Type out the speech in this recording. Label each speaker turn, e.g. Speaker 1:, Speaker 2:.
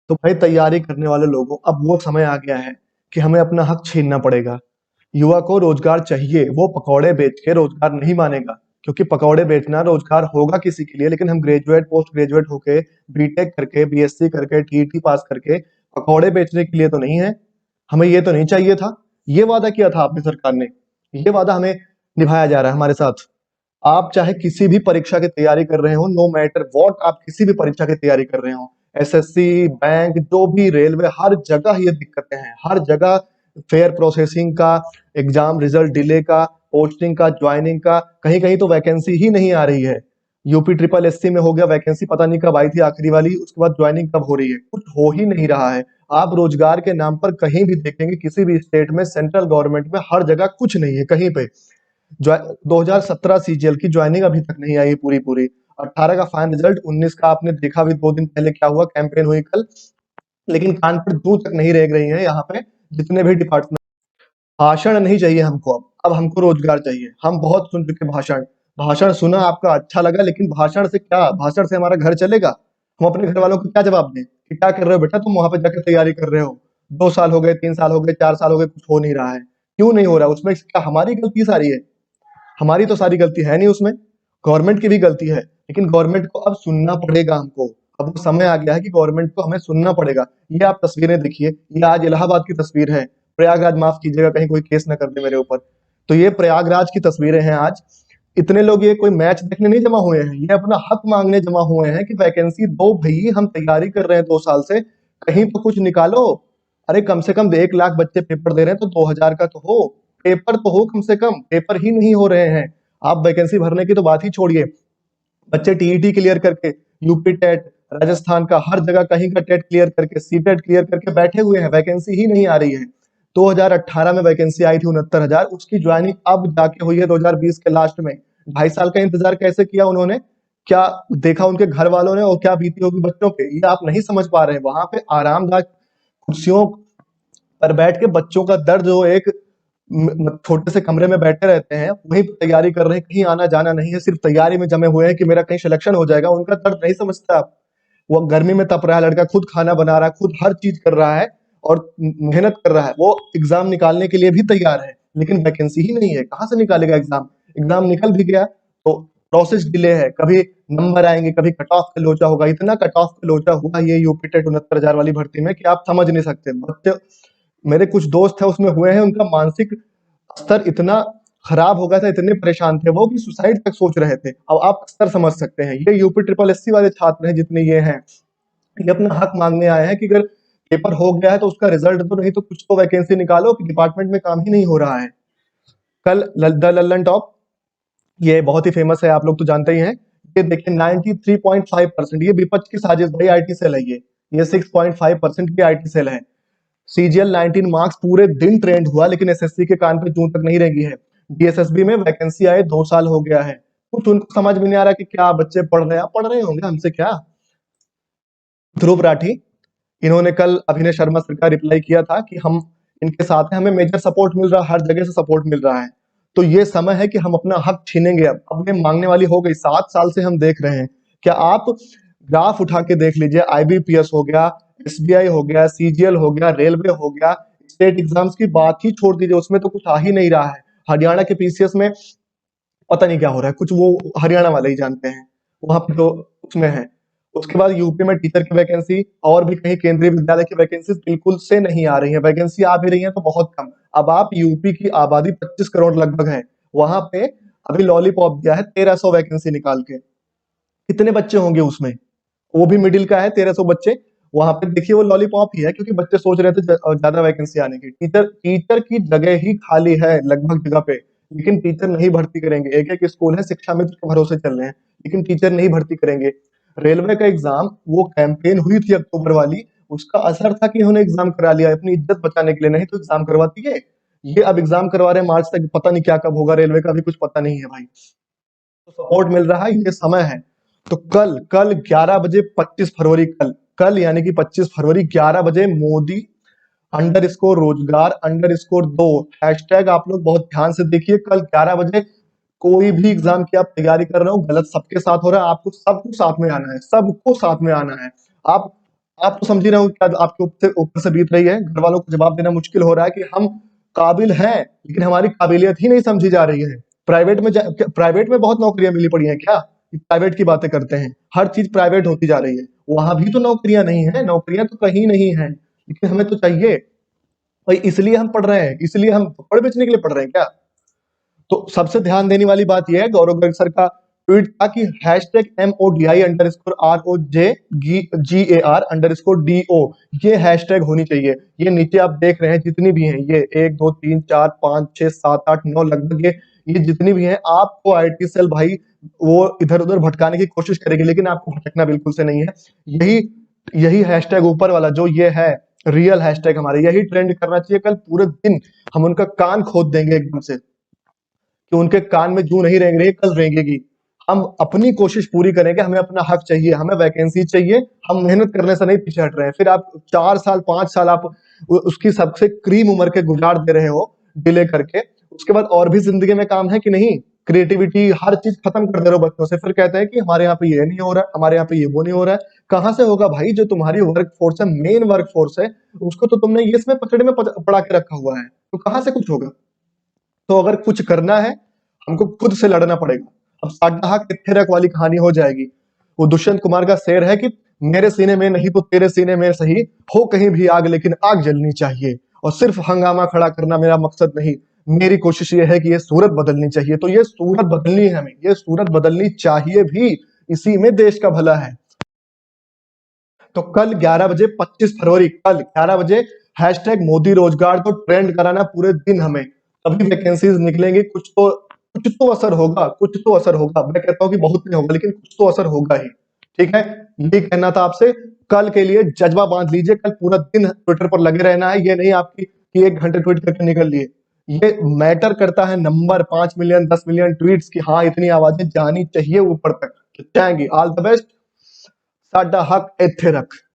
Speaker 1: तो भाई तैयारी करने वाले लोगों, अब वो समय आ गया है कि हमें अपना हक छीनना पड़ेगा। युवा को रोजगार चाहिए, वो पकौड़े बेच के रोजगार नहीं मानेगा, क्योंकि पकौड़े बेचना रोजगार होगा किसी के लिए, लेकिन हम ग्रेजुएट पोस्ट ग्रेजुएट होके, बीटेक करके, बीएससी करके, टीईटी पास करके पकौड़े बेचने के लिए तो नहीं है। हमें ये तो नहीं चाहिए था। ये वादा किया था आपने, सरकार ने, ये वादा हमें निभाया जा रहा है हमारे साथ। आप चाहे किसी भी परीक्षा की तैयारी कर रहे हो, नो मैटर व्हाट, आप किसी भी परीक्षा की तैयारी कर रहे हो, एसएससी, बैंक, जो भी, रेलवे, हर जगह ये दिक्कतें हैं, हर जगह फेयर प्रोसेसिंग का, एग्जाम रिजल्ट डिले का, पोस्टिंग का, ज्वाइनिंग का, कहीं कहीं तो वैकेंसी ही नहीं आ रही है। यूपी ट्रिपल एससी में हो गया, वैकेंसी पता नहीं कब आई थी आखिरी वाली, उसके बाद ज्वाइनिंग कब हो रही है, कुछ हो ही नहीं रहा है। आप रोजगार के नाम पर कहीं भी देखेंगे, किसी भी स्टेट में, सेंट्रल गवर्नमेंट में, हर जगह कुछ नहीं है कहीं पे। 2017 सीजीएल की ज्वाइनिंग अभी तक नहीं आई पूरी पूरी। 18 का फाइनल रिजल्ट, 19 का आपने देखा भी 2 दिन पहले क्या हुआ, कैंपेन हुई कल, लेकिन कान पर जू तक नहीं रह रही है यहाँ पे जितने भी डिपार्टमेंट। भाषण नहीं चाहिए हमको, अब हमको रोजगार चाहिए। हम बहुत सुन चुके भाषण, भाषण सुना, आपका अच्छा लगा, लेकिन भाषण से क्या, भाषण से हमारा घर चलेगा? हम अपने घर वालों को क्या जवाब दें कि क्या कर रहे हो बेटा, तुम वहां पे जाकर तैयारी कर रहे हो, 2 साल हो गए, 3 साल हो गए, 4 साल हो गए, कुछ हो नहीं रहा है। क्यों नहीं हो रहा? उसमें क्या हमारी गलती सारी है? हमारी तो सारी गलती है नहीं उसमें, गवर्नमेंट की भी गलती है, लेकिन गवर्नमेंट को अब सुनना पड़ेगा हमको। अब वो समय आ गया है कि गवर्नमेंट को हमें सुनना पड़ेगा। ये आप तस्वीरें देखिए, ये आज इलाहाबाद की तस्वीर है, प्रयागराज, माफ कीजिएगा कहीं कोई केस ना कर दे मेरे ऊपर। तो ये प्रयागराज की तस्वीरें हैं आज। इतने लोग ये कोई मैच देखने नहीं जमा हुए हैं, ये अपना हक मांगने जमा हुए हैं कि वैकेंसी दो भाई, हम तैयारी कर रहे हैं 2 साल से, कहीं तो कुछ निकालो। अरे कम से कम 1 लाख बच्चे पेपर दे रहे हैं तो 2000 का तो हो, पेपर तो हो, कम से कम पेपर ही नहीं हो रहे हैं। आप वैकेंसी भरने की तो बात ही छोड़िए, बच्चे टीईटी क्लियर करके, यूपी टेट, राजस्थान का हर जगह कहीं का टेट क्लियर करके, सीटेट क्लियर करके बैठे हुए हैं, वैकेंसी ही नहीं आ रही है। 2018 में वैकेंसी आई थी 69,000, उसकी ज्वाइनिंग अब जाके हुई है 2020 के लास्ट में। 2.5 साल का इंतजार कैसे किया उन्होंने, क्या देखा उनके घर वालों ने, और क्या बीती होगी बच्चों पे, ये आप नहीं समझ पा रहे हैं। वहां पे आरामदायक कुर्सियों पर बैठ के बच्चों का दर्द, जो एक छोटे से कमरे में बैठे रहते हैं, वहीं पे तैयारी कर रहे हैं, कहीं आना जाना नहीं है, सिर्फ तैयारी में जमे हुए हैं कि मेरा कहीं सिलेक्शन हो जाएगा, उनका दर्द नहीं समझता आप। वो गर्मी में तप रहा है लड़का, खुद खाना बना रहा है, खुद हर चीज कर रहा है, और मेहनत कर रहा है, वो एग्जाम निकालने के लिए भी तैयार है, लेकिन वैकेंसी ही नहीं है, कहाँ से निकालेगा एग्जाम? एग्जाम निकल भी गया तो प्रोसेस डिले है, कभी नंबर आएंगे, कभी कट ऑफ का लोचा होगा, इतना कट ऑफ का लोचा हुआ ये यूपी टेट 69,000 वाली भर्ती में कि आप समझ नहीं सकते। बच्चे, मेरे कुछ दोस्त है उसमें हुए हैं, उनका मानसिक स्तर इतना खराब हो गया था, इतने परेशान थे वो कि सुसाइड तक सोच रहे थे। अब आप स्तर समझ सकते हैं, ये यूपी ट्रिपल एससी वाले छात्र हैं जितने ये हैं, ये अपना हक मांगने आए हैं कि अगर पेपर हो गया है तो उसका रिजल्ट दो, नहीं तो कुछ तो वैकेंसी निकालो, कि डिपार्टमेंट में काम ही नहीं हो रहा है। कल द लल्लन टॉप, ये बहुत ही फेमस है, आप लोग तो जानते ही हैं। ये देखिए 93.5%, ये विपक्ष की साजिश भाई, आईटी सेल है ये 6.5% की आईटी सेल है। सीजीएल 19 मार्क्स पूरे दिन ट्रेंड हुआ, लेकिन एसएससी के कान पे जूं तक नहीं रेंगी है। डीएसएसबी में वैकेंसी आए 2 साल हो गया है, कुछ उनको समझ में नहीं आ रहा कि क्या बच्चे पढ़ रहे हैं, पढ़ रहे होंगे हमसे क्या। ध्रुव राठी, इन्होंने कल अभिनय शर्मा सर का रिप्लाई किया था कि हम इनके साथ हैं, हमें मेजर सपोर्ट मिल रहा है, हर जगह से सपोर्ट मिल रहा है। तो ये समय है कि हम अपना हक छीनेंगे। अब ये मांगने वाली हो गई, 7 साल से हम देख रहे हैं। क्या आप ग्राफ उठा के देख लीजिए, आईबीपीएस हो गया, एसबीआई हो गया, सीजीएल हो गया, रेलवे हो गया, स्टेट एग्जाम्स की बात ही छोड़ दीजिए, उसमें तो कुछ आ ही नहीं रहा है। हरियाणा के पीसीएस में पता नहीं क्या हो रहा है, कुछ वो हरियाणा वाले ही जानते हैं, वहां पे तो उसमें है। उसके बाद यूपी में टीचर की वैकेंसी, और भी कहीं केंद्रीय विद्यालय की वैकेंसी बिल्कुल से नहीं आ रही है, वैकेंसी आ भी रही है तो बहुत कम। अब आप यूपी की आबादी 25 करोड़ लगभग है, वहां पे अभी लॉलीपॉप दिया है 1300 वैकेंसी निकाल के, कितने बच्चे होंगे उसमें? वो भी मिडिल का है, 1300 बच्चे। वहां पे देखिए वो लॉलीपॉप ही है, क्योंकि बच्चे सोच रहे थे ज्यादा वैकेंसी आने की। टीचर टीचर की जगह ही खाली है लगभग जगह पे, लेकिन टीचर नहीं भर्ती करेंगे। एक एक स्कूल है, शिक्षा मित्र के भरोसे चल रहे हैं, लेकिन टीचर नहीं भर्ती करेंगे। रेलवे का एग्जाम, वो कैंपेन हुई थी अक्टूबर वाली, उसका असर था कि उन्होंने एग्जाम करा लिया अपनी इज्जत बचाने के लिए, नहीं तो एग्जाम करवाती है। ये अब एग्जाम करवा रहे हैं मार्च तक, पता नहीं क्या कब होगा, रेलवे का भी कुछ पता नहीं है भाई। तो सपोर्ट मिल रहा है, ये समय है। तो कल कल 11 बजे, 25 फरवरी, कल कल यानी कि 25 फरवरी 11 बजे, मोदी अंडरस्कोर रोजगार अंडरस्कोर दो, हैशटैग आप लोग बहुत ध्यान से देखिए। कल 11 बजे कोई भी एग्जाम की आप तैयारी कर रहे हो, गलत सबके साथ हो रहा है, आपको सबको साथ में आना है, सबको साथ में आना है। आप आप तो समझ ही रहे हो क्या आपके ऊपर से बीत रही है। घर वालों को जवाब देना मुश्किल हो रहा है कि हम काबिल हैं, लेकिन हमारी काबिलियत ही नहीं समझी जा रही है। प्राइवेट में बहुत नौकरियां मिली पड़ी हैं क्या? प्राइवेट की बातें करते हैं, हर चीज प्राइवेट होती जा रही है, वहां भी तो नौकरियां नहीं है, नौकरियां तो कहीं नहीं है, लेकिन हमें तो चाहिए भाई, इसलिए हम पढ़ रहे हैं, इसलिए हम पढ़ बेचने के लिए पढ़ रहे हैं क्या? तो सबसे ध्यान देने वाली बात यह है, गौरव गर्ग सर का ट्वीट था कि #MODI_ROJ_GAR_DO ये हैशटैग होनी चाहिए। ये नीचे आप देख रहे हैं जितनी भी हैं, ये 1 2 3 4 5 6 7 8 9 लगभग ये जितनी भी हैं, आपको आईटी सेल भाई वो इधर उधर भटकाने की कोशिश करेगी, लेकिन आपको भटकना बिल्कुल से नहीं है। यही यही हैशटैग ऊपर वाला जो ये है रियल हैशटैग, हमारे यही ट्रेंड करना चाहिए। कल पूरे दिन हम उनका कान खोद देंगे एकदम से, कि उनके कान में जू नहीं रेंग रही, कल रेंगेगी। हम अपनी कोशिश पूरी करेंगे, हमें अपना हक चाहिए, हमें वैकेंसी चाहिए, हम मेहनत करने से नहीं पीछे हट रहे हैं। फिर आप 4 साल 5 साल आप उसकी सबसे क्रीम उम्र के गुजार दे रहे हो डिले करके, उसके बाद और भी जिंदगी में काम है कि नहीं? क्रिएटिविटी हर चीज खत्म कर दे रहे हो बच्चों से, फिर कहते हैं कि हमारे यहाँ पे ये नहीं हो रहा है, हमारे यहाँ पे ये वो नहीं हो रहा है। कहाँ से होगा भाई? जो तुम्हारी वर्क फोर्स है, मेन वर्क फोर्स है, उसको तो तुमने ये इसमें पचड़े में पड़ा के रखा हुआ है, तो कहाँ से कुछ होगा? तो अगर कुछ करना है, हमको खुद से लड़ना पड़ेगा। अब साडा हक कित्थे रख वाली कहानी हो जाएगी। वो दुष्यंत कुमार का शेर है कि मेरे सीने में नहीं तो तेरे सीने में सही, हो कहीं भी आग लेकिन आग जलनी चाहिए, और सिर्फ हंगामा खड़ा करना मेरा मकसद नहीं, मेरी कोशिश ये है कि ये सूरत बदलनी चाहिए। तो ये सूरत बदलनी है हमें, ये सूरत बदलनी चाहिए भी, इसी में देश का भला है। तो कल 11 बजे 25 फरवरी कल 11 बजे #मोदी रोजगार को ट्रेंड कराना पूरे दिन हमें, तभी वैकेंसीज निकलेंगी। कुछ तो असर होगा, कुछ तो असर होगा। मैं कहता हूँ कि बहुत नहीं होगा, लेकिन कुछ तो असर होगा ही। ठीक है, यही कहना था आपसे। कल के लिए जज्बा बांध लीजिए, कल पूरा दिन ट्विटर पर लगे रहना है। ये नहीं आपकी कि 1 घंटे ट्वीट करके निकल लिए। ये मैटर करता है नंबर, 5 मिलियन 10 मिलियन ट्वीट्स की। हाँ, इतनी आवाजें जानी चाहिए ऊपर तक, जाएंगी। All the best. साडा हक इत्थे रख।